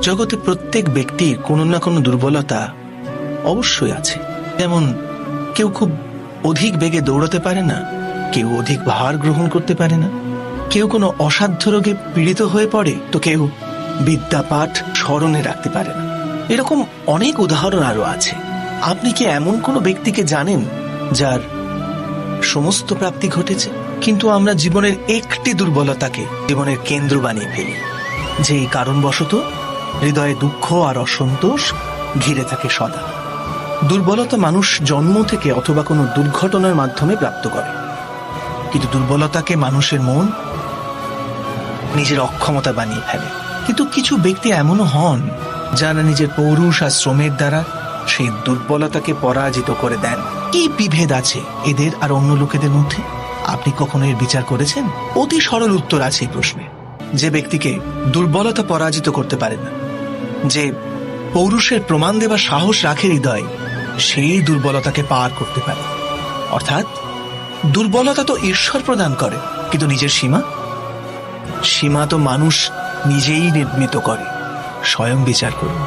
জগতে প্রত্যেক ব্যক্তির কোনো না কোনো দুর্বলতা অবশ্যই আছে। যেমন কেউ খুব অধিক বেগে দৌড়াতে পারে না, কেউ অধিক ভার গ্রহণ করতে পারে না, কেউ কোনো অসাধ্য রোগে পীড়িত হয়ে পড়ে, তো কেউ বিদ্যাপাঠ স্মরণে রাখতে পারে না। এরকম অনেক উদাহরণ আরো আছে। আপনি কি এমন কোনো ব্যক্তিকে জানেন যার সমস্ত প্রাপ্তি ঘটেছে? কিন্তু আমরা জীবনের একটি দুর্বলতাকে জীবনের কেন্দ্র বানিয়ে ফেলি, যে কারণবশত হৃদয়ে দুঃখ আর অসন্তোষ ঘিরে থাকে সদা। দুর্বলতা মানুষ জন্ম থেকে অথবা কোনো দুর্ঘটনার মাধ্যমে প্রাপ্ত করে, কিন্তু দুর্বলতাকে মানুষের মন নিজের অক্ষমতা বানিয়ে ফেলে। কিন্তু কিছু ব্যক্তি এমনও হন যারা নিজের পৌরুষ আর শ্রমের দ্বারা সেই দুর্বলতাকে পরাজিত করে দেন। কি বিভেদ আছে এদের আর অন্য লোকেদের মধ্যে? আপনি কখনো এর বিচার করেছেন? অতি সরল উত্তর আছে এই প্রশ্নে। যে ব্যক্তিকে দুর্বলতা পরাজিত করতে পারে না, যে পৌরুষের প্রমাণ দেবার সাহস রাখে হৃদয়, সেই দুর্বলতাকে পার করতে পারে। অর্থাৎ দুর্বলতা তো ঈশ্বর প্রদান করে, কিন্তু নিজের সীমা তো মানুষ নিজেই নির্মিত করে। স্বয়ং বিচার করুন।